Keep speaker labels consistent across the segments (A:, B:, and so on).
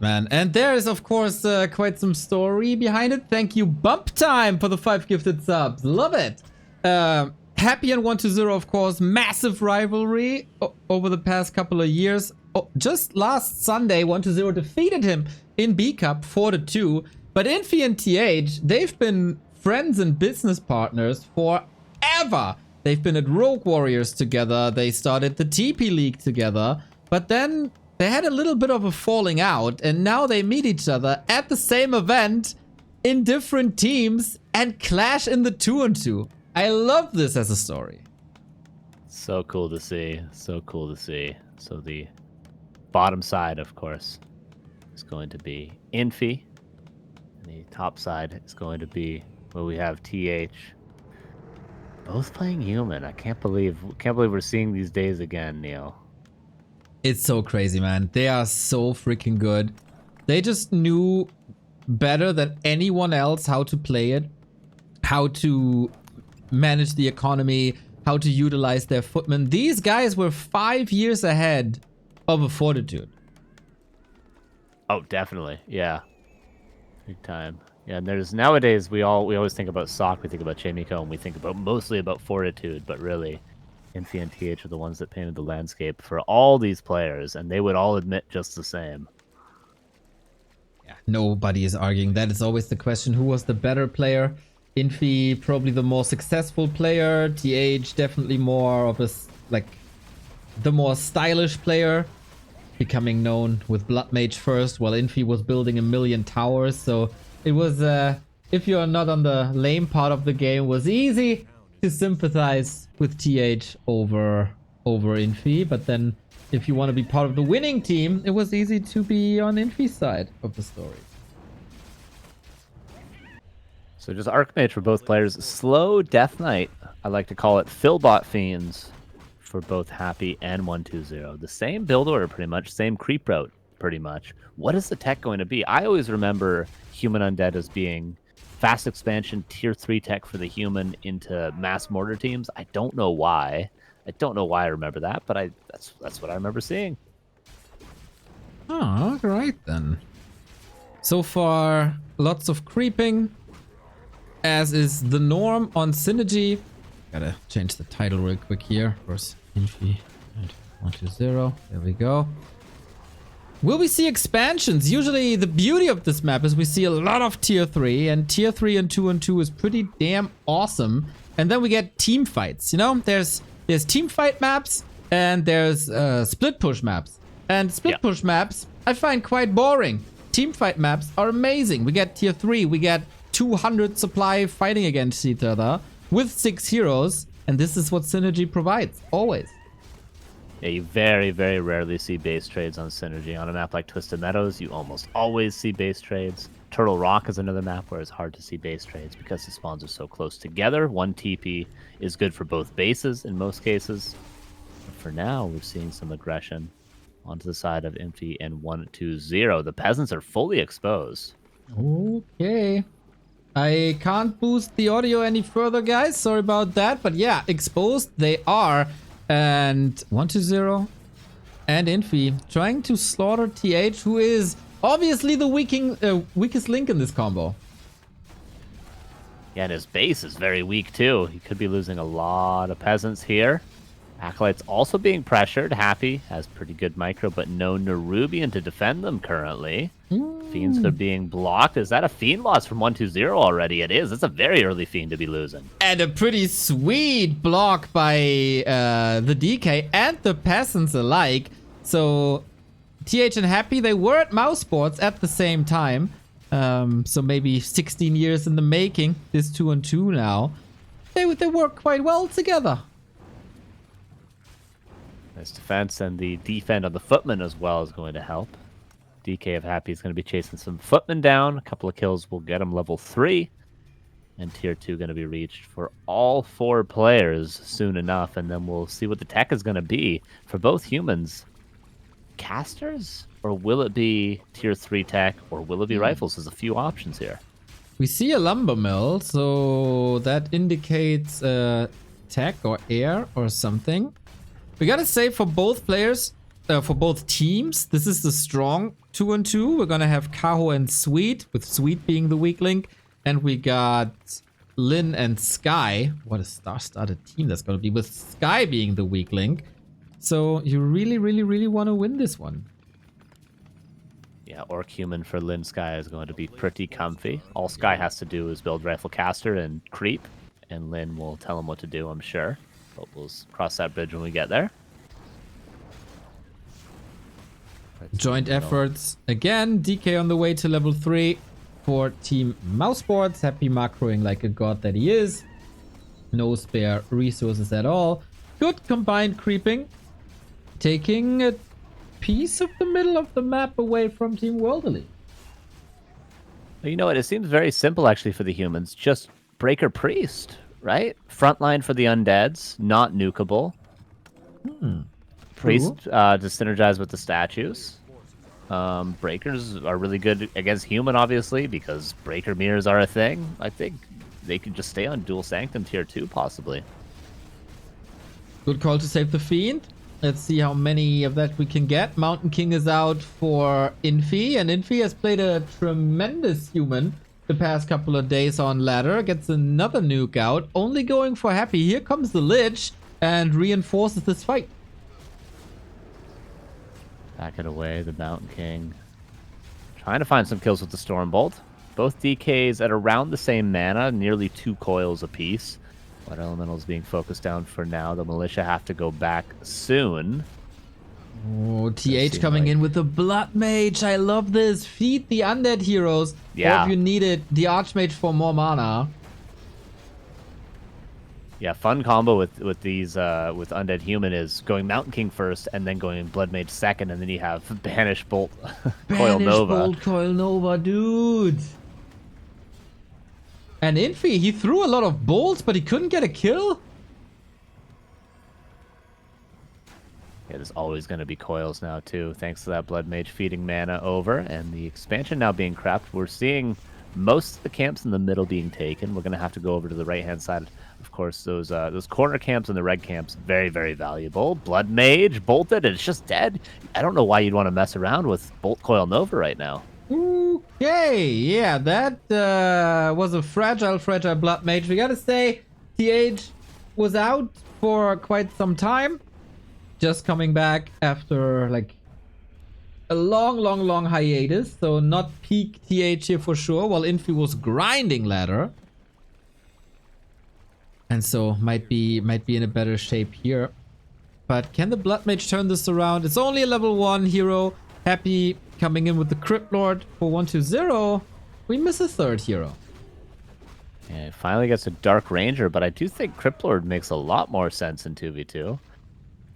A: Man, and there is of course quite some story behind it. Thank you, Bump Time, for the 5 gifted subs. Love it. Happy and 120, of course, massive rivalry over the past couple of years. Oh, just last Sunday, 120 defeated him in B Cup 4-2. But Infi and TH, they've been friends and business partners forever. They've been at Rogue Warriors together. They started the TP League together. But then they had a little bit of a falling out. And now they meet each other at the same event in different teams and clash in the 2-2. I love this as a story.
B: So cool to see. So cool to see. So the bottom side, of course, is going to be Infi. And the top side is going to be where we have TH. Both playing human. I can't believe we're seeing these days again, Neil.
A: It's so crazy, man. They are so freaking good. They just knew better than anyone else how to play it, how to manage the economy, how to utilize their footmen. These guys were 5 years ahead of a Fortitude.
B: Oh, definitely. Yeah. Big time. Yeah, and there's nowadays we always think about SOC, we think about Chamiko, and we think about mostly about Fortitude, but really Infi and TH are the ones that painted the landscape for all these players, and they would all admit just the same.
A: Yeah, nobody is arguing that. It's always the question, who was the better player? Infi probably the more successful player, TH definitely more of a, like, the more stylish player, becoming known with Blood Mage first, while Infi was building a million towers. So it was, if you're not on the lame part of the game, it was easy to sympathize with TH over Infi. But then if you want to be part of the winning team, it was easy to be on Infi's side of the story.
B: So just Archmage for both players. Slow Death Knight, I like to call it Philbot Fiends for both Happy and 120. The same build order pretty much, same creep route pretty much. What is the tech going to be? I always remember Human Undead as being fast expansion tier 3 tech for the human into mass mortar teams. I don't know why. I don't know why I remember that, but that's what I remember seeing.
A: Oh, alright then. So far, lots of creeping, as is the norm on Synergy. Gotta change the title real quick here. Of course, Infi and 120. There we go. Will we see expansions? Usually the beauty of this map is we see a lot of tier 3, and tier 3 and 2-on-2 is pretty damn awesome. And then we get team fights, you know? There's team fight maps and there's split push maps. And split push maps I find quite boring. Team fight maps are amazing. We get tier 3, we get 200 supply fighting against each other with 6 heroes, and this is what Synergy provides, always.
B: Yeah, you very, very rarely see base trades on Synergy. On a map like Twisted Meadows, you almost always see base trades. Turtle Rock is another map where it's hard to see base trades because the spawns are so close together. One TP is good for both bases in most cases. But for now, we're seeing some aggression onto the side of Infi and 120. The peasants are fully exposed.
A: Okay. I can't boost the audio any further, guys. Sorry about that. But yeah, exposed they are. And 120 and Infi trying to slaughter TH, who is obviously the weakest link in this combo.
B: Yeah, and his base is very weak too. He could be losing a lot of peasants here. Acolyte's also being pressured. Happy has pretty good micro, but no Nerubian to defend them currently. Fiends are being blocked. Is that a Fiend loss from 120 already? It is. It's a very early Fiend to be losing.
A: And a pretty sweet block by the DK and the peasants alike. So TH and Happy, they were at Mouse Sports at the same time. So maybe 16 years in the making. This 2-on-2 now. They work quite well together.
B: Nice defense, and the defend on the footman as well is going to help. DK of Happy is going to be chasing some footmen down. A couple of kills will get him level 3. And tier 2 going to be reached for all 4 players soon enough. And then we'll see what the tech is going to be for both humans. Casters? Or will it be tier 3 tech? Or will it be rifles? There's a few options here.
A: We see a lumber mill, so that indicates tech or air or something. We gotta say, for both players, for both teams, this is the strong 2-on-2. We're gonna have Kaho and Sweet, with Sweet being the weak link. And we got Lin and Sky. What a star-studded team that's gonna be, with Sky being the weak link. So you really, really, really want to win this one.
B: Yeah, Orc Human for Lin Sky is going to be pretty comfy. All Sky has to do is build Rifle Caster and creep, and Lin will tell him what to do, I'm sure. But we'll cross that bridge when we get there.
A: Joint efforts. Again, DK on the way to level 3 for Team Mouseboards. Happy macroing like a god that he is. No spare resources at all. Good combined creeping. Taking a piece of the middle of the map away from Team Worldly.
B: You know what? It seems very simple, actually, for the humans. Just Breaker Priest, right? Frontline for the undeads, not nukeable. Priest to synergize with the statues. Breakers are really good against human, obviously, because breaker mirrors are a thing. I think they could just stay on Dual Sanctum tier 2, possibly.
A: Good call to save the Fiend. Let's see how many of that we can get. Mountain King is out for Infi, and Infi has played a tremendous human the past couple of days on ladder. Gets another nuke out, only going for Happy. Here comes the Lich and reinforces this fight.
B: Back it away, the Mountain King. Trying to find some kills with the Stormbolt. Both DKs at around the same mana, nearly 2 coils apiece. What Elemental's being focused down for now. The Militia have to go back soon.
A: Oh, TH coming in with the Blood Mage. I love this. Feed the undead heroes.
B: Yeah.
A: Or if you needed the Archmage for more mana.
B: Yeah, fun combo with these with Undead Human is going Mountain King first and then going Blood Mage second, and then you have Banish Bolt Coil Nova.
A: Bolt Coil Nova, dude. And Infi, he threw a lot of bolts, but he couldn't get a kill.
B: Yeah, there's always going to be coils now too, thanks to that Blood Mage feeding mana over, and the expansion now being crept. We're seeing most of the camps in the middle being taken. We're going to have to go over to the right-hand side. Of course, those corner camps and the red camps, very, very valuable. Blood Mage, bolted, and it's just dead. I don't know why you'd want to mess around with Bolt Coil Nova right now.
A: Okay, yeah, that was a fragile Blood Mage. We gotta say, TH was out for quite some time. Just coming back after, like, a long hiatus. So not peak TH here for sure, while Infi was grinding ladder. And so might be in a better shape here. But can the Blood Mage turn this around? It's only a level 1 hero. Happy coming in with the Crypt Lord for 1-2-0. We miss a third hero.
B: Yeah, it finally gets a Dark Ranger, but I do think Crypt Lord makes a lot more sense in 2v2.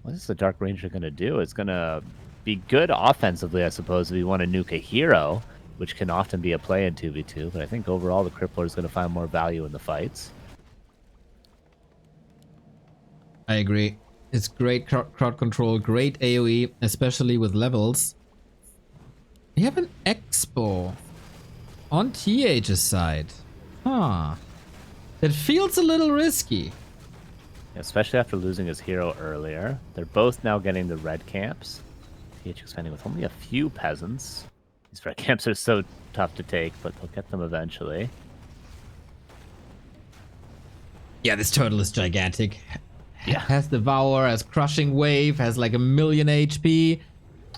B: What is the Dark Ranger going to do? It's going to be good offensively, I suppose, if you want to nuke a hero, which can often be a play in 2v2. But I think overall the Crypt Lord is going to find more value in the fights.
A: I agree. It's great crowd control, great AoE, especially with levels. We have an Expo on TH's side. Huh. That feels a little risky.
B: Especially after losing his hero earlier. They're both now getting the red camps. TH expanding with only a few peasants. These red camps are so tough to take, but they'll get them eventually.
A: Yeah, this turtle is gigantic.
B: Yeah.
A: Has Devour, has Crushing Wave, has like 1,000,000 HP.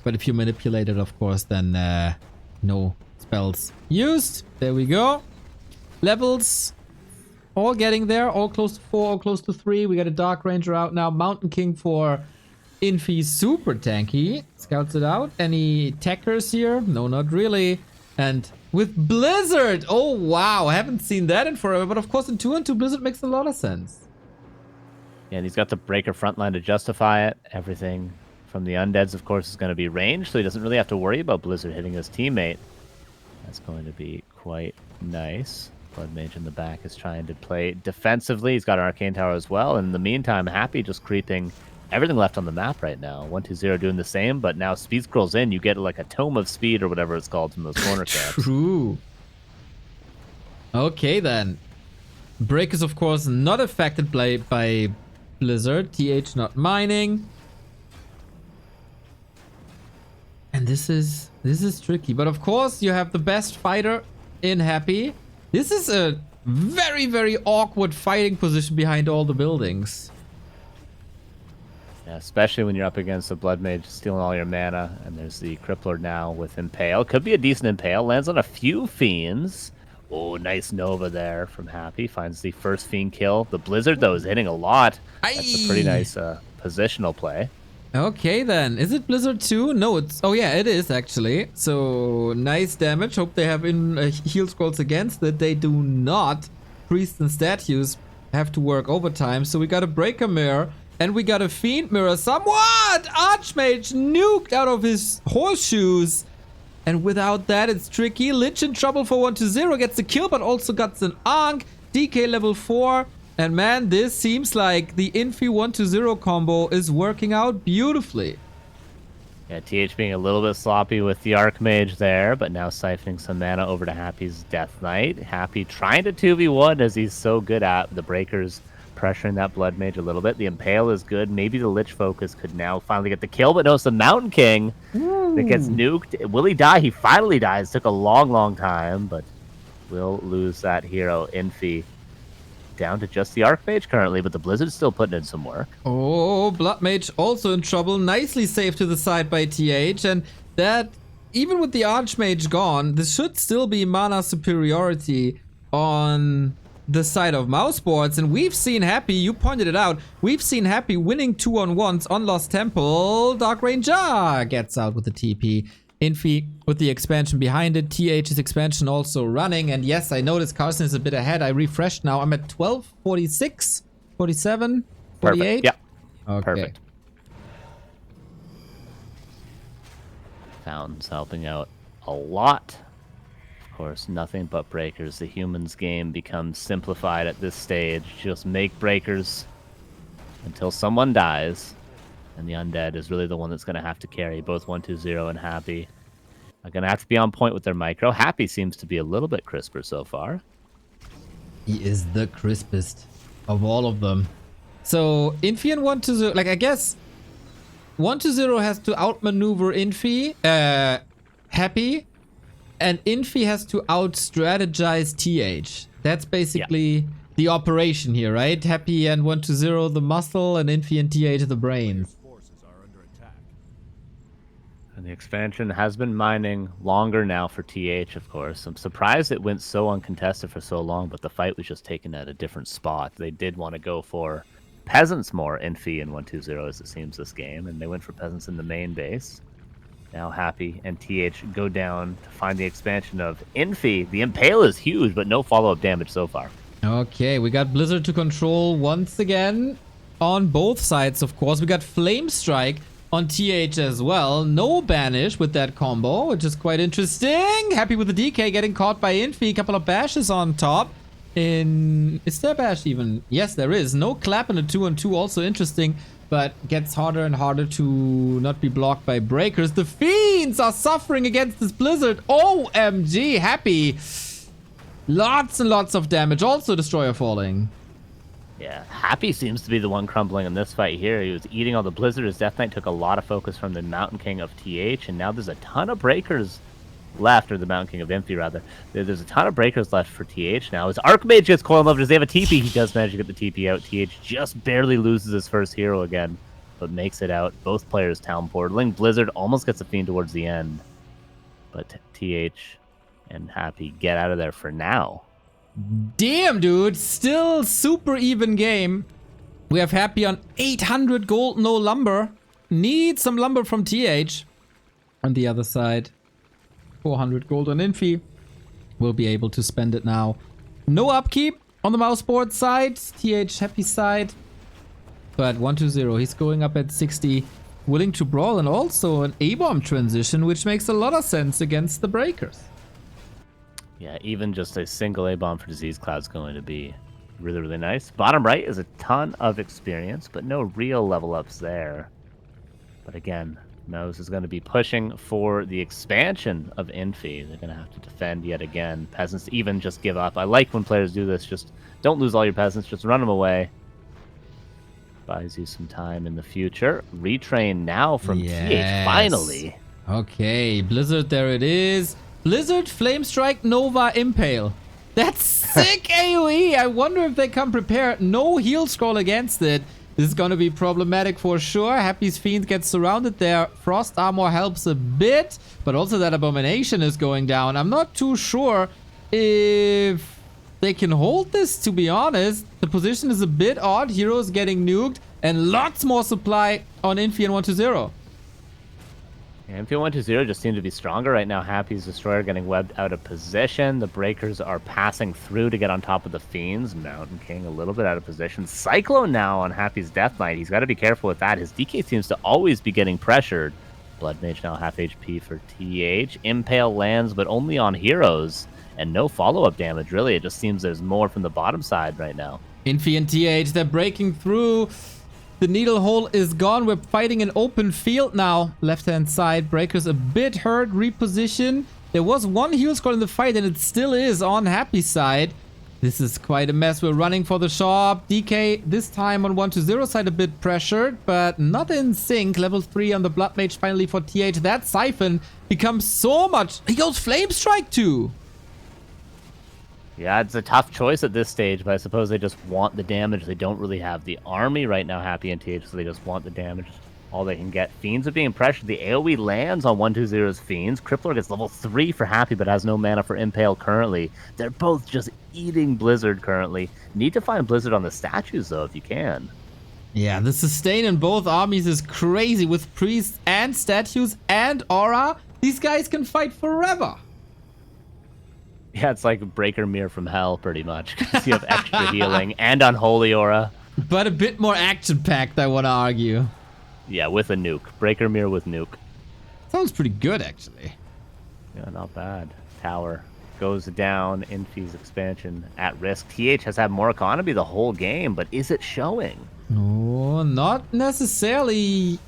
A: But if you manipulate it, of course, then no spells used. There we go. Levels. All getting there. All close to 4, all close to 3. We got a Dark Ranger out now. Mountain King for Infi, super tanky. Scouts it out. Any techers here? No, not really. And with Blizzard. Oh, wow. I haven't seen that in forever. But of course, in 2-on-2, Blizzard makes a lot of sense.
B: Yeah, and he's got the Breaker frontline to justify it. Everything from the Undeads, of course, is going to be ranged, so he doesn't really have to worry about Blizzard hitting his teammate. That's going to be quite nice. Blood Mage in the back is trying to play defensively. He's got an Arcane Tower as well. And in the meantime, Happy just creeping everything left on the map right now. 1-2-0 doing the same, but now Speed Scrolls in. You get like a Tome of Speed or whatever it's called from those corner camps.
A: True. Okay, then. Break is, of course, not affected by Blizzard. TH not mining. And this is tricky. But of course, you have the best fighter in Happy. This is a very, very awkward fighting position behind all the buildings.
B: Yeah, especially when you're up against a Blood Mage stealing all your mana, and there's the Crippler now with Impale. Could be a decent Impale. Lands on a few Fiends. Oh, nice Nova there from Happy. Finds the first Fiend kill. The Blizzard, though, is hitting a lot. That's a pretty nice positional play.
A: Okay, then. Is it Blizzard 2? No, it's... Oh, yeah, it is, actually. So, nice damage. Hope they have heal scrolls against it. They do not. Priests and statues have to work overtime. So, we got a Breaker Mirror. And we got a Fiend Mirror. Somewhat! Archmage nuked out of his horseshoes. And without that, it's tricky. Lich in trouble for 1-0. Gets the kill, but also got an Ankh. DK level 4. And man, this seems like the Infi 1-0 combo is working out beautifully.
B: Yeah, TH being a little bit sloppy with the Archmage there, but now siphoning some mana over to Happy's Death Knight. Happy trying to 2v1 as he's so good at the Breakers, pressuring that Blood Mage a little bit. The Impale is good. Maybe the Lich focus could now finally get the kill, but no, it's the Mountain King that gets nuked. Will he die? He finally dies. Took a long, long time, but will lose that hero, Infi. Down to just the Archmage currently, but the Blizzard's still putting in some work.
A: Oh, Blood Mage also in trouble. Nicely saved to the side by TH. And that, even with the Archmage gone, this should still be mana superiority on the side of Mouseboards. And we've seen Happy, you pointed it out, we've seen Happy winning 2-on-1s on Lost Temple. Dark Ranger gets out with the TP. Infi with the expansion behind it. TH's expansion also running. And yes, I noticed Carson is a bit ahead. I refreshed now. I'm at 12, 46, 47, 48.
B: Perfect. Yeah.
A: Okay.
B: Perfect. Fountain's helping out a lot. Of course, nothing but breakers. The humans game becomes simplified at this stage. Just make breakers until someone dies. And the Undead is really the one that's going to have to carry both 1-2-0 and Happy. Are going to have to be on point with their micro. Happy seems to be a little bit crisper so far.
A: He is the crispest of all of them. So, Infi and 1-2-0, like, I guess 1-2-0 has to outmaneuver Infi, Happy, and Infi has to out-strategize TH. That's basically the operation here, right? Happy and 1-2-0 the muscle, and Infi and TH the brains.
B: And the expansion has been mining longer now for TH, of course. I'm surprised it went so uncontested for so long, but the fight was just taken at a different spot. They did want to go for Peasants more, Infi and 1-2-0 as it seems this game, and they went for Peasants in the main base. Now Happy and TH go down to find the expansion of Infi. The Impale is huge, but no follow-up damage so far.
A: Okay, we got Blizzard to control once again on both sides, of course. We got Flame Strike on TH as well. No banish with that combo, which is quite interesting. Happy with the DK getting caught by Infi. Couple of bashes on top. Is there a bash even? Yes, there is. No clap in a 2-on-2, also interesting, but gets harder and harder to not be blocked by breakers. The Fiends are suffering against this Blizzard. OMG, Happy. Lots and lots of damage. Also Destroyer falling.
B: Yeah, Happy seems to be the one crumbling in this fight here. He was eating all the Blizzard. His Death Knight took a lot of focus from the Mountain King of TH, and now there's a ton of breakers left, or the Mountain King of Infi, rather. There's a ton of breakers left for TH now. His Archmage gets coiled over. Does he have a TP? He does manage to get the TP out. TH just barely loses his first hero again, but makes it out. Both players town portaling. Blizzard almost gets a Fiend towards the end, but TH and Happy get out of there for now.
A: Damn, dude. Still super even game. We have Happy on 800 gold, no lumber. Need some lumber from TH. On the other side, 400 gold on Infi. We'll be able to spend it now. No upkeep on the Mouseboard side. TH Happy side. But 1-2-0, he's going up at 60. Willing to brawl, and also an A-bomb transition, which makes a lot of sense against the breakers.
B: Yeah, even just a single A-bomb for Disease Cloud is going to be really, really nice. Bottom right is a ton of experience, but no real level ups there. But again, Mouz is going to be pushing for the expansion of Infi. They're going to have to defend yet again. Peasants even just give up. I like when players do this. Just don't lose all your peasants. Just run them away. Buys you some time in the future. Retrain now from TH, finally.
A: Okay, Blizzard, there it is. Blizzard, Flame Strike, Nova, Impale. That's sick AoE. I wonder if they come prepared. No heal scroll against it. This is going to be problematic for sure. Happy's Fiend gets surrounded there. Frost Armor helps a bit, but also that Abomination is going down. I'm not too sure if they can hold this, to be honest. The position is a bit odd. Heroes getting nuked and lots more supply on Infi and 120.
B: Yeah, Infi 120 just seem to be stronger right now. Happy's Destroyer getting webbed out of position. The Breakers are passing through to get on top of the Fiends. Mountain King a little bit out of position. Cyclone now on Happy's Death Knight. He's got to be careful with that. His DK seems to always be getting pressured. Blood Mage now half HP for TH. Impale lands, but only on heroes. And no follow-up damage, really. It just seems there's more from the bottom side right now.
A: Infi and TH, they're breaking through. The needle hole is gone. We're fighting an open field now. Left-hand side. Breakers a bit hurt. Reposition. There was one heal scroll in the fight, and it still is on Happy's side. This is quite a mess. We're running for the shop. DK this time on 120 side a bit pressured, but not in sync. Level 3 on the Blood Mage finally for TH. That Siphon becomes so much. He goes Flame Strike too.
B: Yeah, it's a tough choice at this stage, but I suppose they just want the damage. They don't really have the army right now, Happy and TH, so they just want the damage. All they can get. Fiends are being pressured. The AoE lands on 120's Fiends. Crippler gets level 3 for Happy, but has no mana for Impale currently. They're both just eating Blizzard currently. Need to find Blizzard on the statues, though, if you can.
A: Yeah, the sustain in both armies is crazy. With priests and statues and aura, these guys can fight forever.
B: Yeah, it's like Breaker Mirror from hell, pretty much, because you have extra healing and Unholy Aura.
A: But a bit more action-packed, I want to argue.
B: Yeah, with a nuke. Breaker Mirror with nuke.
A: Sounds pretty good, actually.
B: Yeah, not bad. Tower goes down. Infi's expansion at risk. TH has had more economy the whole game, but is it showing?
A: No, not necessarily.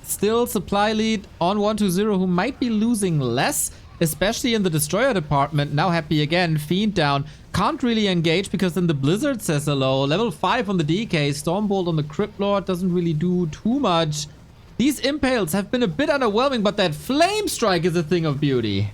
A: Still supply lead on 120, who might be losing less, especially in the Destroyer department. Now Happy again, Fiend down. Can't really engage because then the Blizzard says hello. Level 5 on the DK, Stormbolt on the Crypt Lord doesn't really do too much. These Impales have been a bit underwhelming, but that Flame Strike is a thing of beauty.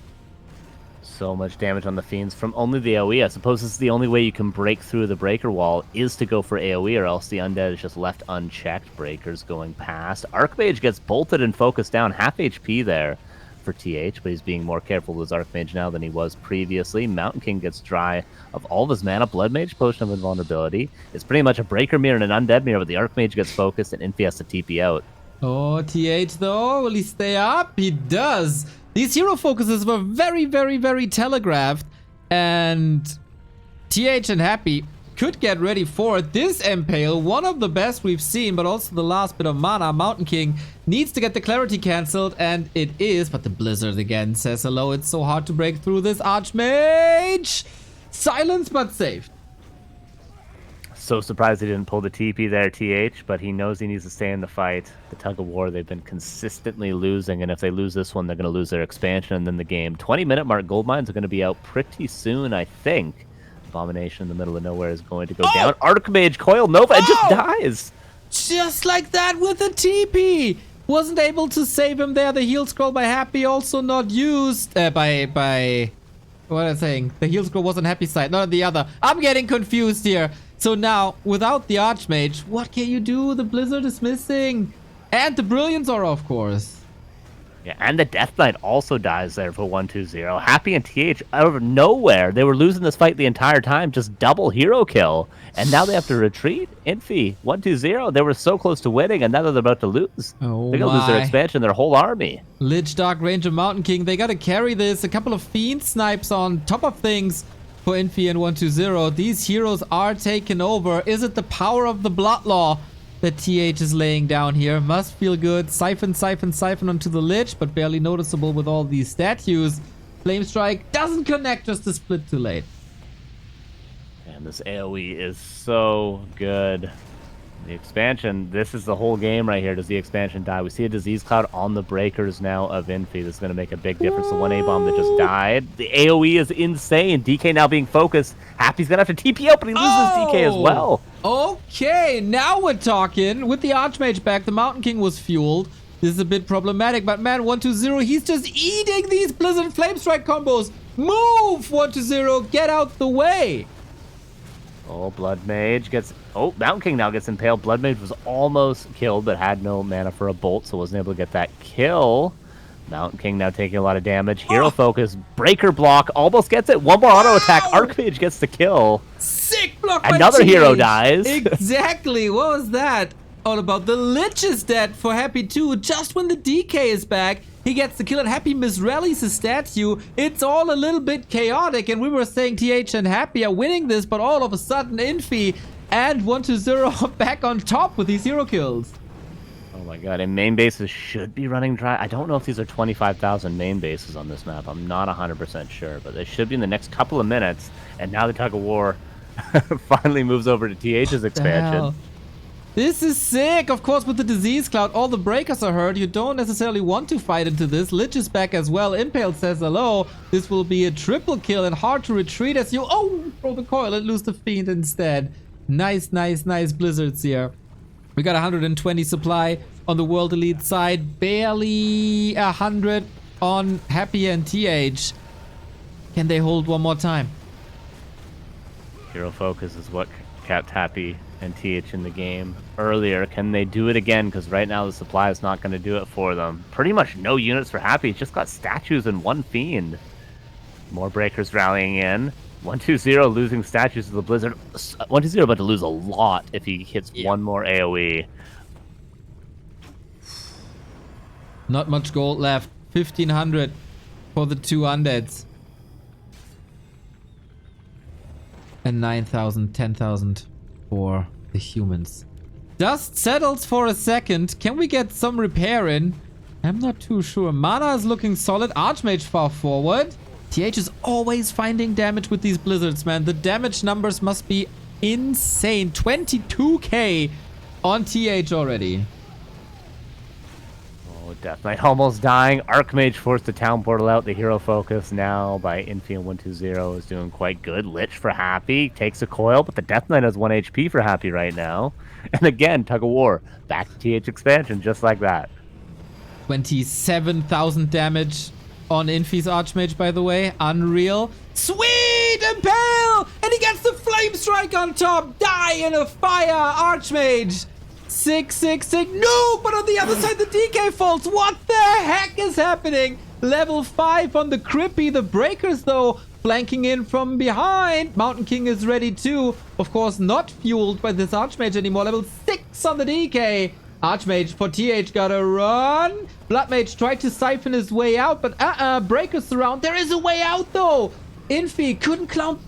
B: So much damage on the Fiends from only the AoE. I suppose this is the only way you can break through the Breaker wall is to go for AoE, or else the Undead is just left unchecked. Breakers going past. Archmage gets bolted and focused down. Half HP there for TH, but he's being more careful with his Archmage now than he was previously. Mountain King gets dry of all of his mana. Blood Mage, Potion of Invulnerability. It's pretty much a Breaker Mirror and an Undead Mirror, but the Archmage gets focused and Infi has to TP out.
A: Oh, TH though, will he stay up? He does. These hero focuses were very, very, very telegraphed, and TH and Happy could get ready for it. This Impale, one of the best we've seen, but also the last bit of mana. Mountain King needs to get the clarity cancelled, and it is, but the Blizzard again says hello. It's so hard to break through this Archmage. Silence, but saved.
B: So surprised he didn't pull the TP there, TH, but he knows he needs to stay in the fight. The tug of war, they've been consistently losing, and if they lose this one, they're going to lose their expansion and then the game. 20-minute mark, gold mines are going to be out pretty soon, I think. Abomination in the middle of nowhere is going to go down. Archmage, Coil Nova, and just dies.
A: Just like that with a TP. Wasn't able to save him there. The heal scroll by Happy also not used. By what am I saying? The heal scroll was on Happy's side, not on the other. I'm getting confused here. So now, without the Archmage, what can you do? The Blizzard is missing. And the Brilliance Aura, of course.
B: Yeah, and the Death Knight also dies there for 120. Happy and TH out of nowhere. They were losing this fight the entire time, just double hero kill. And now they have to retreat. Infi, 120. They were so close to winning, and now they're about to lose.
A: Oh,
B: they're going to lose their expansion, their whole army.
A: Lich, Dark Ranger, Mountain King, they got to carry this. A couple of Fiend snipes on top of things for Infi and 120. These heroes are taken over. Is it the power of the Bloodlaw that TH is laying down here? Must feel good. Siphon, siphon, siphon onto the Lich, but barely noticeable with all these statues. Flame Strike doesn't connect, just a split too late.
B: And this AoE is so good. The expansion, this is the whole game right here. Does the expansion die? We see a Disease Cloud on the Breakers now of Infi. This is going to make a big difference. The one A-bomb that just died. The AoE is insane. DK now being focused. Happy's going to have to TP out, but he loses DK as well.
A: Okay, now we're talking. With the Archmage back, the Mountain King was fueled. This is a bit problematic, but man, 120, he's just eating these Blizzard Flame Strike combos. Move, 120, get out the way.
B: Oh, Blood Mage gets... Oh, Mountain King now gets impaled. Blood Mage was almost killed, but had no mana for a bolt, so wasn't able to get that kill. Mountain King now taking a lot of damage. Hero Focus, Breaker Block, almost gets it. One more auto attack. Archmage gets the kill.
A: Sick block.
B: Another hero dies.
A: Exactly. What was that all about? The Lich is dead for Happy too. Just when the DK is back, he gets the kill and Happy misrallies his statue. It's all a little bit chaotic, and we were saying TH and Happy are winning this, but all of a sudden Infi and 120 are back on top with these hero kills.
B: Oh my god, and main bases should be running dry. I don't know if these are 25,000 main bases on this map. I'm not 100% sure, but they should be in the next couple of minutes. And now the tug of war finally moves over to TH's expansion.
A: This is sick. Of course, with the disease cloud, all the breakers are hurt. You don't necessarily want to fight into this. Lich is back as well. Impale says hello. This will be a triple kill and hard to retreat as you throw the coil and lose the fiend instead. Nice, nice, nice blizzards here. We got 120 supply on the World Elite side. Barely 100 on Happy and TH. Can they hold one more time?
B: Hero Focus is what kept Happy and TH in the game earlier. Can they do it again? Because right now the supply is not going to do it for them. Pretty much no units for Happy. He's just got statues and one fiend. More breakers rallying in. 120 losing statues to the Blizzard. 120 about to lose a lot if he hits one more AoE.
A: Not much gold left. 1,500 for the two undeads. And 9,000, 10,000 for the humans. Dust settles for a second. Can we get some repair in? I'm not too sure. Mana is looking solid. Archmage far forward. TH is always finding damage with these blizzards, man. The damage numbers must be insane. 22k on TH already.
B: Oh, Death Knight almost dying. Archmage forced the town portal out. The hero focus now by Infi and 120 is doing quite good. Lich for Happy. Takes a coil, but the Death Knight has 1 HP for Happy right now. And again, Tug of War. Back to TH expansion, just like that.
A: 27,000 damage on Infi's Archmage, by the way. Unreal. Sweet Impale! And he gets the Flame Strike on top. Die in a fire, Archmage. Sick. No, but on the other side, the DK falls. What the heck is happening? Level 5 on the Crippy. The Breakers, though, flanking in from behind. Mountain King is ready, too. Of course, not fueled by this Archmage anymore. Level 6 on the DK. Archmage for TH gotta run. Bloodmage tried to siphon his way out, but Breakers surround. There is a way out, though. Infi couldn't clown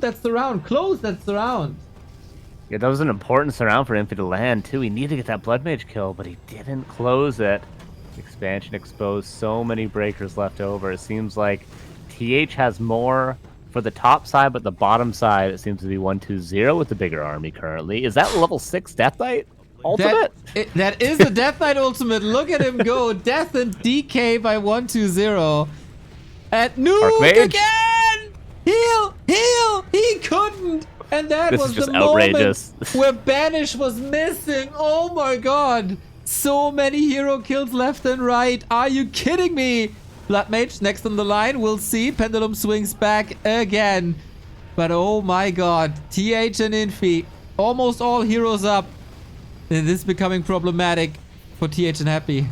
A: that surround. Close that surround.
B: Yeah, that was an important surround for Infi to land, too. He needed to get that Bloodmage kill, but he didn't close it. Expansion exposed. So many Breakers left over. It seems like TH has more for the top side, but the bottom side, it seems to be 120 with the bigger army currently. Is that level 6 Death Knight? Ultimate?
A: That is the Death Knight ultimate. Look at him go. Death and DK by 120. And nuke again! Heal! He couldn't! And that was the
B: outrageous
A: moment where Banish was missing. Oh my god. So many hero kills left and right. Are you kidding me? Bloodmage next on the line. We'll see. Pendulum swings back again. But oh my god. TH and Infi. Almost all heroes up. This is becoming problematic for TH and Happy.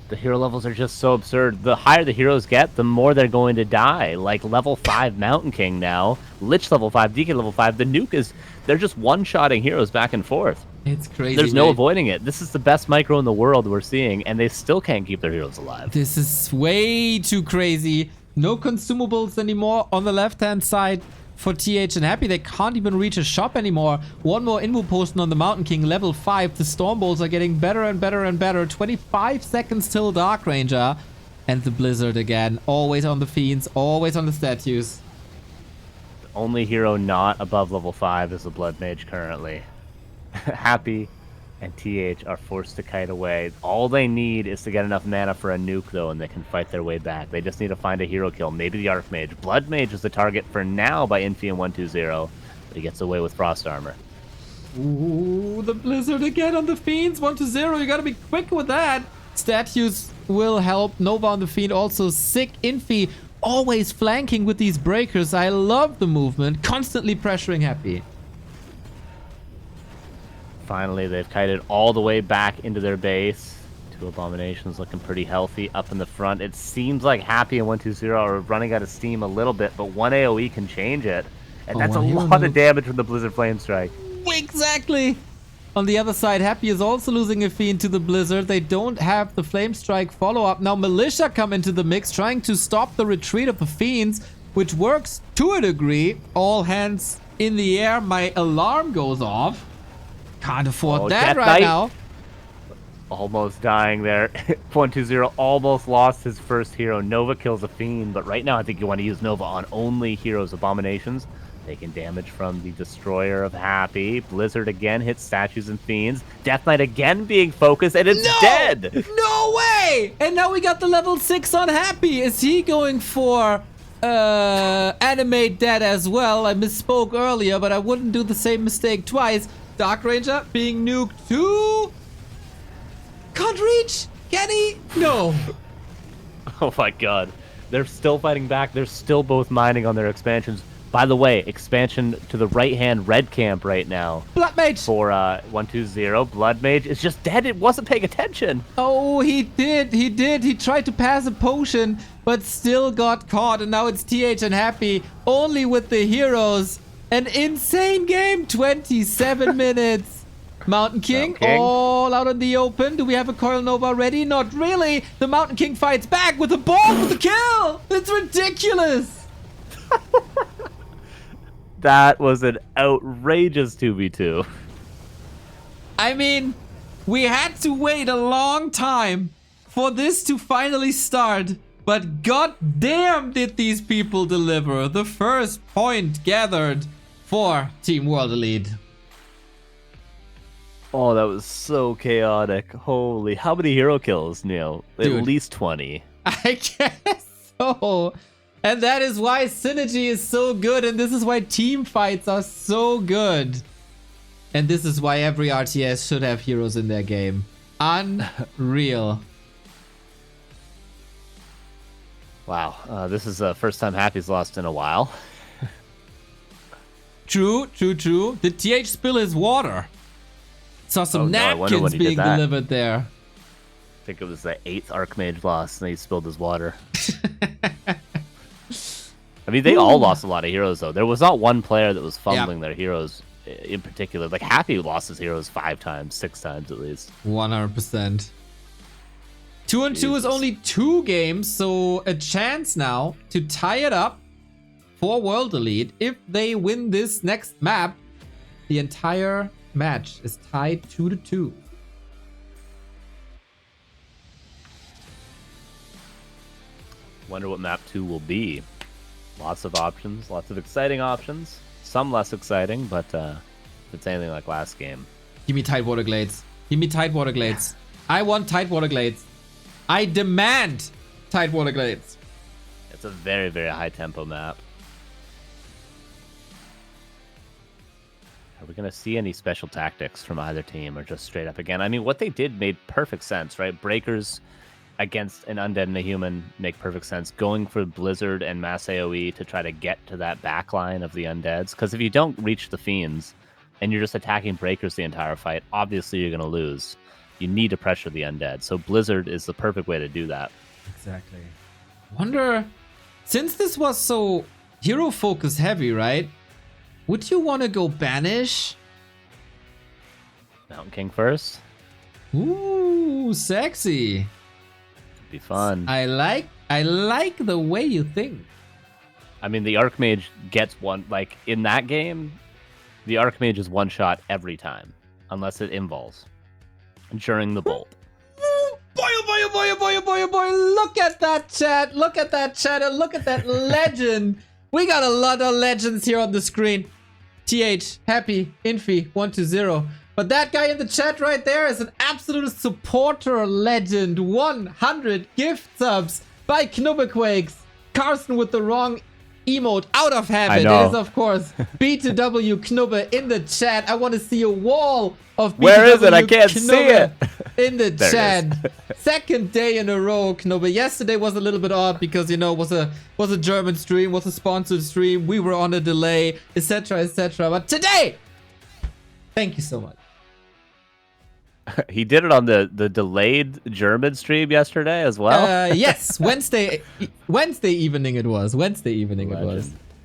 B: The hero levels are just so absurd. The higher the heroes get, the more they're going to die. Like level 5 Mountain King now. Lich level 5, DK level 5. The nuke is... They're just one-shotting heroes back and forth.
A: It's crazy.
B: There's no avoiding it. This is the best micro in the world we're seeing, and they still can't keep their heroes alive.
A: This is way too crazy. No consumables anymore on the left-hand side. For TH and Happy, they can't even reach a shop anymore. One more Invo potion on the Mountain King, level 5. The Storm Bolts are getting better and better. 25 seconds till Dark Ranger. And the Blizzard again. Always on the Fiends, always on the statues.
B: The only hero not above level 5 is the Blood Mage currently. Happy and TH are forced to kite away. All they need is to get enough mana for a nuke, though, and they can fight their way back. They just need to find a hero kill, maybe the Archmage. Blood Mage is the target for now by Infi and 120, but he gets away with Frost Armor.
A: Ooh, the Blizzard again on the Fiends. 1-0. You gotta be quick with that. Statues will help. Nova on the Fiend. Also sick. Infi always flanking with these breakers. I love the movement. Constantly pressuring Happy.
B: Finally, they've kited all the way back into their base. Two Abominations looking pretty healthy up in the front. It seems like Happy and 1-2-0 are running out of steam a little bit, but one AoE can change it. And that's a lot of damage from the Blizzard Flame Strike.
A: Exactly. On the other side, Happy is also losing a Fiend to the Blizzard. They don't have the Flame Strike follow-up. Now Militia come into the mix, trying to stop the retreat of the Fiends, which works to a degree. All hands in the air. My alarm goes off. Can't afford that
B: Death
A: right
B: Knight.
A: now.
B: Almost dying there. 1-2-0 almost lost his first hero. Nova kills a Fiend, but right now I think you want to use Nova on only heroes. Abominations taking damage from the Destroyer of Happy. Blizzard again hits statues and Fiends. Death Knight again being focused, and it's dead!
A: No way! And now we got the level 6 on Happy. Is he going for animate dead as well? I misspoke earlier, but I wouldn't do the same mistake twice. Dark Ranger being nuked too. Can't reach. Can he? No.
B: Oh my god. They're still fighting back. They're still both mining on their expansions. By the way, expansion to the right-hand red camp right now.
A: Blood Mage.
B: For 1-2-0. Blood Mage is just dead. It wasn't paying attention.
A: Oh, he did. He did. He tried to pass a potion, but still got caught. And now it's TH and Happy only with the heroes. An insane game. 27 minutes. Mountain King, all out in the open. Do we have a Coil Nova ready? Not really. The Mountain King fights back with a ball with the kill. It's ridiculous.
B: That was an outrageous 2v2.
A: I mean, we had to wait a long time for this to finally start. But goddamn did these people deliver. The first point gathered for Team World Elite.
B: Oh, that was so chaotic. Holy, how many hero kills, Neil?
A: Dude.
B: At least 20.
A: I guess so. And that is why synergy is so good. And this is why team fights are so good. And this is why every RTS should have heroes in their game. Unreal.
B: Wow, this is the first time Happy's lost in a while.
A: True, true, true. Did TH spill his water? Saw some napkins being delivered there.
B: I think it was the 8th Archmage loss, and he spilled his water. I mean, they all lost a lot of heroes, though. There was not one player that was fumbling their heroes in particular. Like, Happy lost his heroes 5 times, 6 times at least.
A: 100%. 2-2 is only 2 games, so a chance now to tie it up for World Elite. If they win this next map, the entire match is tied 2-2.
B: Wonder what map 2 will be. Lots of options, lots of exciting options. Some less exciting, but if it's anything like last game.
A: Give me Tidewater Glades. Give me Tidewater Glades. I want Tidewater Glades. I demand Tidewater Glades.
B: It's a very, very high tempo map. Are we going to see any special tactics from either team or just straight up again? I mean, what they did made perfect sense, right? Breakers against an undead and a human make perfect sense. Going for Blizzard and mass AoE to try to get to that backline of the undeads. Because if you don't reach the Fiends and you're just attacking Breakers the entire fight, obviously you're going to lose. You need to pressure the undead. So Blizzard is the perfect way to do that.
A: Exactly. Wonder, since this was so hero focus heavy, right? Would you want to go Banish?
B: Mountain King first.
A: Ooh, sexy.
B: Could be fun.
A: I like the way you think.
B: I mean, the Archmage gets one, like in that game, the Archmage is one shot every time, unless it involves during the bolt.
A: Boy, oh boy, oh boy, oh boy, oh boy, oh boy. Look at that chat. Look at that chat. And look at that legend. We got a lot of legends here on the screen. TH, Happy, Infi, 1-0. But that guy in the chat right there is an absolute supporter legend. 100 gift subs by Knubbequakes. Carson with the wrong emote out of habit. It is, of course, B2W Knubbe in the chat. I want to see a wall of B2W
B: Where is it? I can't see it.
A: In the
B: There
A: chat.
B: it
A: Second day in a row, Knubbe. Yesterday was a little bit odd because, you know, was a German stream, was a sponsored stream. We were on a delay, etc., etc. But today, thank you so much.
B: He did it on the delayed German stream yesterday as well.
A: Yes, Wednesday evening it was.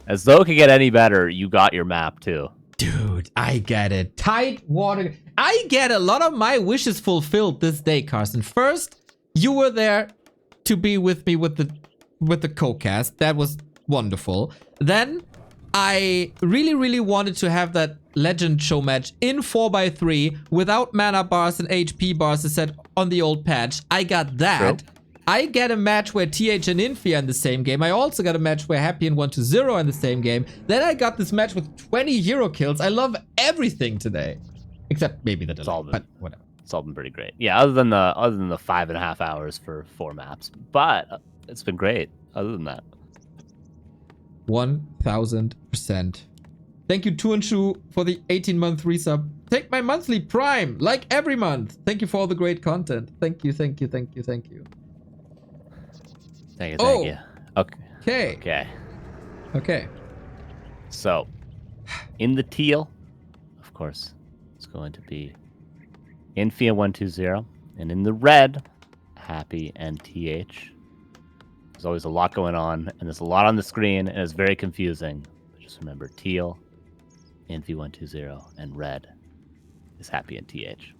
B: As though it could get any better, you got your map too.
A: Dude, I get it. Tidewater. I get a lot of my wishes fulfilled this day, Carson. First, you were there to be with me with the co-cast. That was wonderful. Then I really wanted to have that legend show match in 4x3 without mana bars and HP bars as said on the old patch. I got that. True. I get a match where TH and Infi are in the same game. I also got a match where Happy and 120 are in the same game. Then I got this match with 20 hero kills. I love everything today. Except maybe the delay, but whatever.
B: It's all been pretty great. Yeah, other than the 5.5 hours for 4 maps. But it's been great other than that.
A: 1000%. Thank you, Tuanshu, for the 18-month resub. Take my monthly prime, like every month. Thank you for all the great content. Thank you.
B: Thank you. Okay. So, in the teal, of course, it's going to be Infi and 120, and in the red, Happy and TH. There's always a lot going on, and there's a lot on the screen, and it's very confusing. But just remember, teal, Infi 120, and red is Happy and TH.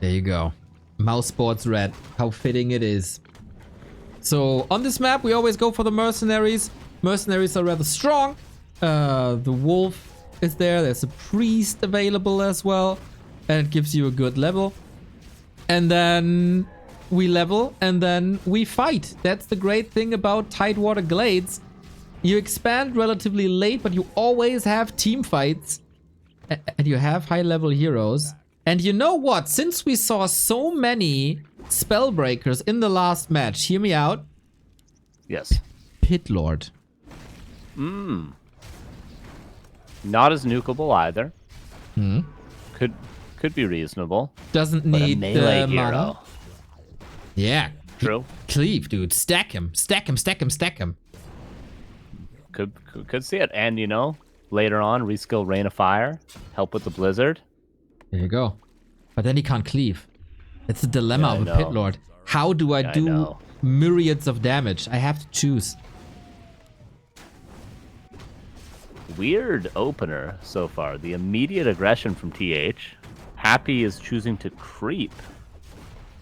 A: There you go. Mouse Sports Red. How fitting it is. So on this map, we always go for the mercenaries. Mercenaries are rather strong. The wolf is there. There's a priest available as well. And it gives you a good level. And then we level and then we fight. That's the great thing about Tidewater Glades. You expand relatively late, but you always have team fights. And you have high level heroes. And you know what? Since we saw so many spell breakers in the last match, hear me out.
B: Yes.
A: Pit Lord.
B: Not as nukeable either. Could be reasonable.
A: Doesn't need
B: melee
A: the
B: hero.
A: mana. Yeah.
B: True.
A: Cleave, dude. Stack him.
B: Could see it. And, you know, later on, reskill Rain of Fire. Help with the Blizzard.
A: There you go. But then he can't cleave. It's the dilemma of a Pit Lord. How do I do myriads of damage? I have to choose.
B: Weird opener so far. The immediate aggression from TH. Happy is choosing to creep.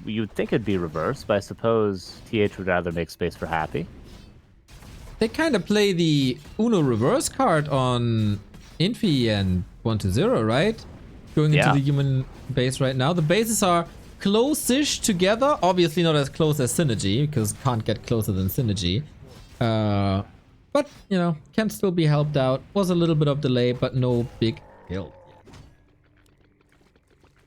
B: You'd think it'd be reversed, but I suppose TH would rather make space for Happy.
A: They kind of play the Uno reverse card on Infi and 120, right? Going into the human base right now. The bases are close-ish together. Obviously not as close as Synergy, because can't get closer than Synergy. But, you know, can still be helped out. Was a little bit of delay, but no big kill.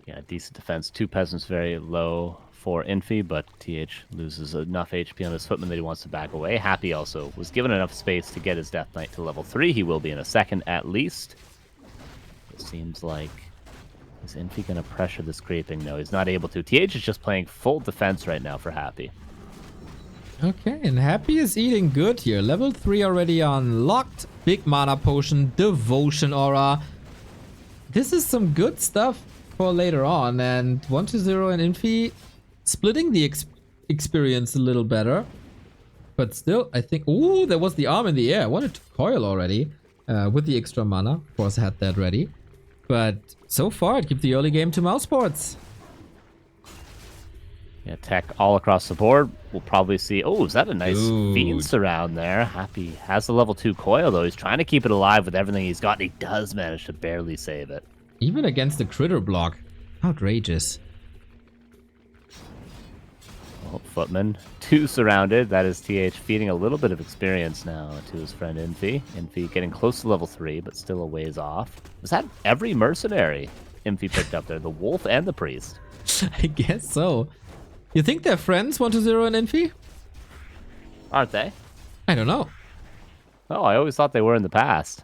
B: Yeah, decent defense. 2 peasants very low for Infi, but TH loses enough HP on his footman that he wants to back away. Happy also was given enough space to get his Death Knight to level 3. He will be in a second at least. It seems like... Is Infi going to pressure this creeping? No, he's not able to. TH is just playing full defense right now for Happy.
A: Okay, and Happy is eating good here. Level 3 already unlocked. Big mana potion, devotion aura. This is some good stuff for later on. And 120 and Infi splitting the experience a little better. But still, I think... Ooh, there was the arm in the air. I wanted to coil already with the extra mana. Of course, I had that ready. But so far, it gives the early game to Mouse Sports.
B: Yeah, tech all across the board. We'll probably see... Oh, is that a nice fiend surround there? Happy has the level 2 coil, though. He's trying to keep it alive with everything he's got, and he does manage to barely save it.
A: Even against the critter block. Outrageous.
B: Oh, Footman. 2 surrounded. That is TH feeding a little bit of experience now to his friend Infi. Infi getting close to level 3, but still a ways off. Was that every mercenary Infi picked up there? The wolf and the priest?
A: I guess so. You think they're friends, 120 and Infi?
B: Aren't they?
A: I don't know.
B: Oh, I always thought they were in the past.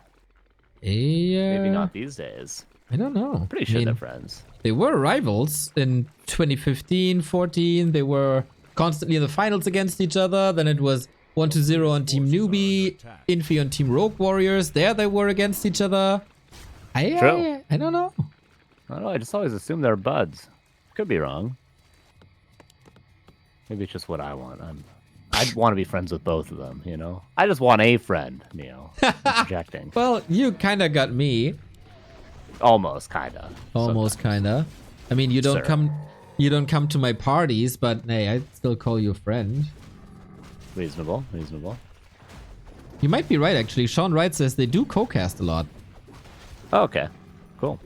A: Yeah.
B: Maybe not these days.
A: I don't know.
B: Pretty sure they're friends.
A: They were rivals in 2015, 14. They were constantly in the finals against each other. Then it was 1-0 on Team Newbie, Infi on Team Rogue Warriors. There they were against each other.
B: True.
A: I don't know.
B: I don't know. I just always assume they're buds. Could be wrong. Maybe it's just what I want. I'd want to be friends with both of them, you know? I just want a friend, Neil. I'm projecting.
A: Well, you kind of got me.
B: Almost, kind of.
A: Almost, kind of. I mean, you don't come to my parties, but hey, I'd still call you a friend.
B: Reasonable, reasonable.
A: You might be right, actually. Sean Wright says they do co-cast a lot.
B: Oh, okay, cool.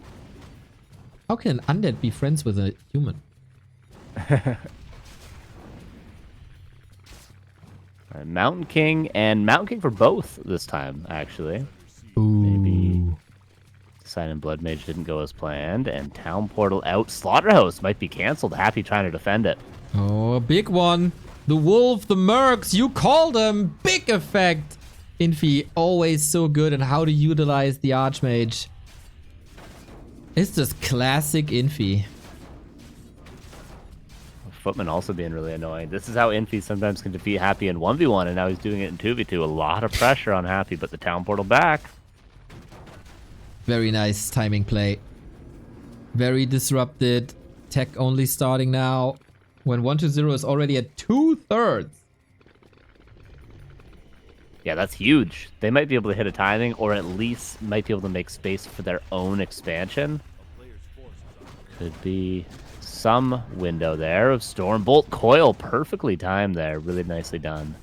A: How can an undead be friends with a human?
B: All right, Mountain King for both this time, actually.
A: Ooh.
B: Maybe Sign and Blood Mage didn't go as planned, and Town Portal out. Slaughterhouse might be canceled. Happy trying to defend it.
A: Oh, a big one. The Wolf, the Mercs, you call them. Big effect. Infi, always so good at how to utilize the Archmage. It's just classic Infi.
B: Footman also being really annoying. This is how Infi sometimes can defeat Happy in 1v1, and now he's doing it in 2v2. A lot of pressure on Happy, but the Town Portal back.
A: Very nice timing play. Very disrupted. Tech only starting now. When 1-0 is already at 2/3.
B: Yeah, that's huge. They might be able to hit a timing, or at least might be able to make space for their own expansion. Could be some window there of Stormbolt Coil. Perfectly timed there. Really nicely done.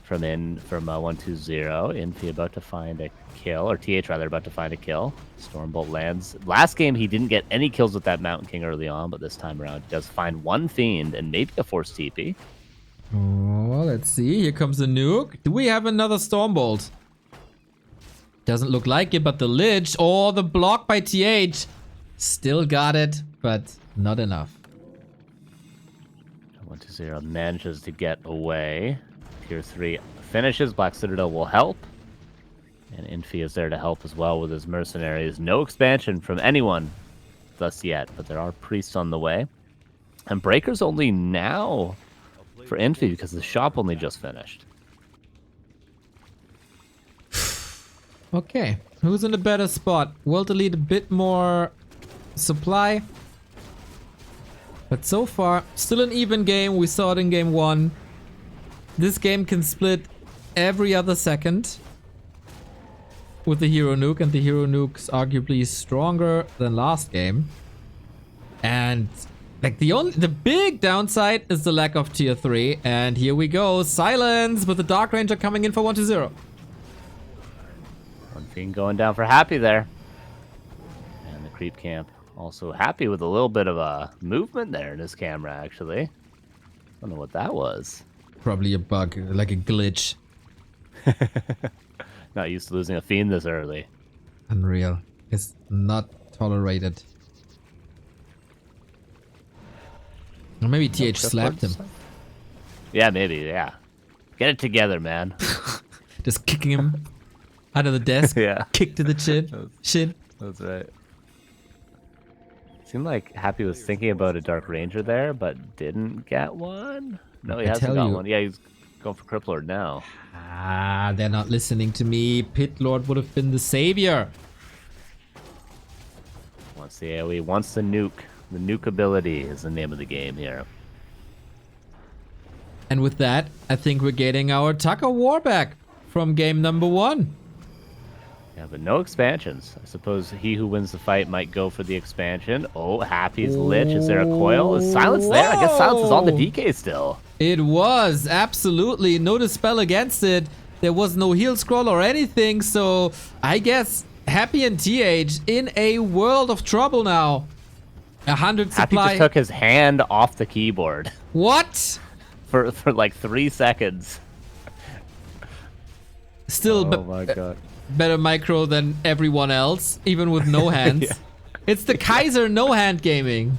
B: From 1-2-0. Infi about to find a kill, or TH rather about to find a kill. Stormbolt lands. Last game he didn't get any kills with that Mountain King early on, but this time around he does find one Fiend and maybe a Force TP.
A: Oh, let's see. Here comes the nuke. Do we have another Stormbolt? Doesn't look like it, but the Lich. Oh, the block by TH. Still got it, but not enough.
B: 1-2-0 manages to get away. Tier 3 finishes. Black Citadel will help. And Infi is there to help as well with his mercenaries. No expansion from anyone thus yet, but there are priests on the way. And Breaker's only now for Infi because the shop only just finished.
A: Okay, who's in a better spot? World Elite a bit more supply. But so far, still an even game. We saw it in game 1. This game can split every other second with the hero nuke, and the hero nuke's arguably stronger than last game. And like the big downside is the lack of tier 3. And here we go, Silence with the Dark Ranger coming in for 1-0.
B: One Fiend going down for Happy there. And the creep camp also Happy with a little bit of a movement there in his camera, actually. I don't know what that was.
A: Probably a bug, like a glitch.
B: Not used to losing a Fiend this early.
A: Unreal. It's not tolerated. Or maybe TH slapped him.
B: Yeah, maybe, yeah. Get it together, man.
A: Just kicking him out of the desk.
B: Yeah.
A: Kick to the shin.
B: That's right. Seemed like Happy was thinking about a Dark Ranger there, but didn't get one. No, he hasn't got one. Yeah, he's going for Crypt Lord now.
A: Ah, they're not listening to me. Pit Lord would have been the savior.
B: Wants the AoE, wants the nuke. The nuke ability is the name of the game here.
A: And with that, I think we're getting our Tucker War back from game number 1.
B: Yeah, but no expansions. I suppose he who wins the fight might go for the expansion. Oh, Happy's Lich. Is there a coil? Is Silence there? I guess Silence is on the DK still.
A: It was, absolutely. No dispel against it. There was no heal scroll or anything, so I guess Happy and TH in a world of trouble now. 100 supply.
B: Happy just took his hand off the keyboard.
A: What?
B: For like 3 seconds.
A: Still,
B: oh my god.
A: Better micro than everyone else, even with no hands. Yeah. It's the Kaiser no hand gaming.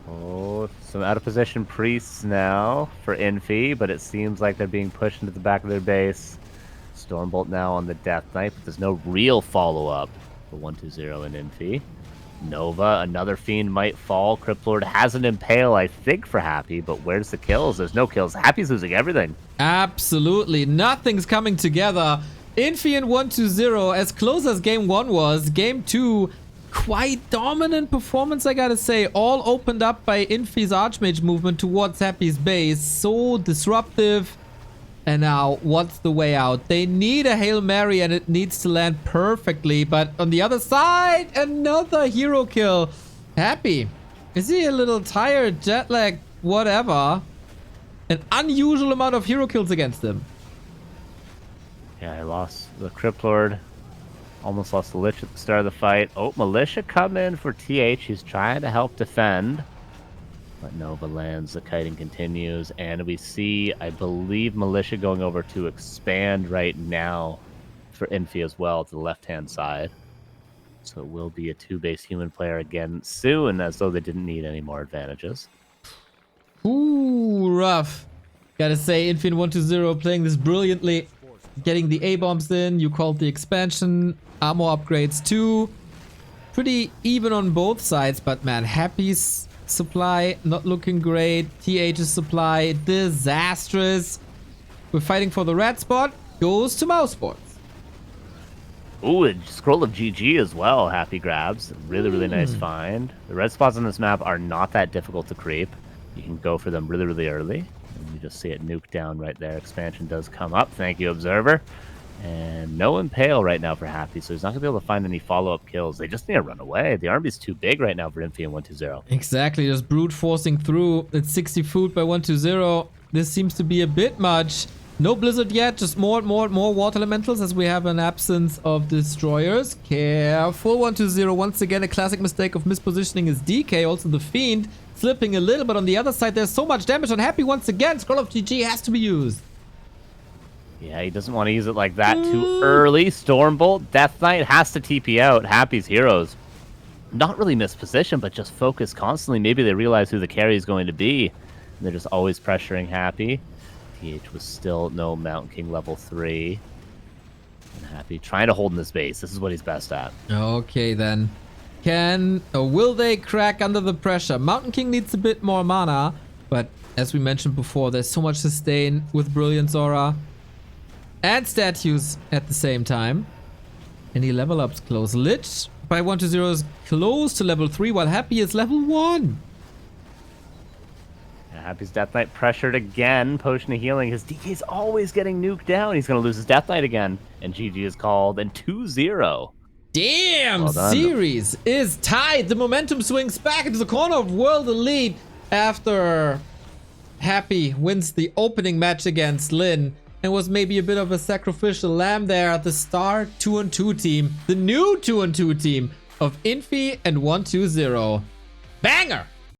B: Oh, some out of position priests now for Infi, but it seems like they're being pushed into the back of their base. Stormbolt now on the Death Knight, but there's no real follow-up for 1-2-0 in Infi. Nova, another Fiend might fall. Cryptlord has an Impale, I think, for Happy, but where's the kills? There's no kills. Happy's losing everything.
A: Absolutely. Nothing's coming together. Infi and 1-2-0, as close as game 1 was, game 2, quite dominant performance, I gotta say. All opened up by Infi's Archmage movement towards Happy's base. So disruptive. And now, what's the way out? They need a Hail Mary and it needs to land perfectly. But on the other side, another hero kill. Happy. Is he a little tired, jet lag, whatever? An unusual amount of hero kills against him.
B: Yeah, I lost the Cryptlord. Almost lost the Lich at the start of the fight. Oh, Militia come in for TH. He's trying to help defend. But Nova lands, the kiting continues, and we see, I believe, Militia going over to expand right now for Infi as well to the left-hand side. So it will be a 2-base human player again soon, as though they didn't need any more advantages.
A: Ooh, rough. Gotta say, Infi and 1-2-0 playing this brilliantly. Getting the A-bombs in, you called the expansion, armor upgrades too. Pretty even on both sides, but man, Happy's supply not looking great. TH's supply disastrous. We're fighting for the red spot. Goes to mouse sports.
B: Ooh, a scroll of GG as well. Happy grabs. Really, really nice find. The red spots on this map are not that difficult to creep. You can go for them really, really early. And you just see it nuke down right there. Expansion does come up. Thank you, Observer. And no Impale right now for Happy, so he's not going to be able to find any follow-up kills. They just need to run away. The army's too big right now for Infi and 1-2-0.
A: Exactly, just brute forcing through. It's 60 food by 1-2-0. This seems to be a bit much. No Blizzard yet, just more water elementals as we have an absence of destroyers. Careful, 1-2-0. Once again, a classic mistake of mispositioning his DK. Also the Fiend slipping a little, but on the other side, there's so much damage on Happy once again. Scroll of GG has to be used.
B: Yeah, he doesn't want to use it like that too early. Stormbolt, Death Knight has to TP out. Happy's heroes not really mispositioned, but just focus constantly. Maybe they realize who the carry is going to be. And they're just always pressuring Happy. TH was still no Mountain King level 3. And Happy trying to hold in this base. This is what he's best at.
A: Okay, then. Will they crack under the pressure? Mountain King needs a bit more mana, but as we mentioned before, there's so much sustain with Brilliance Aura. And statues at the same time. Any level ups close. Lich by 1-2-0 is close to level 3, while Happy is level 1.
B: Yeah, Happy's Death Knight pressured again. Potion of healing. His DK's always getting nuked down. He's going to lose his Death Knight again. And GG is called. And 2-0.
A: Damn! Well, series is tied. The momentum swings back into the corner of World Elite after Happy wins the opening match against Lin. And was maybe a bit of a sacrificial lamb there at the star 2-2 team. The new 2-2 team of Infi and 1-2-0. Banger!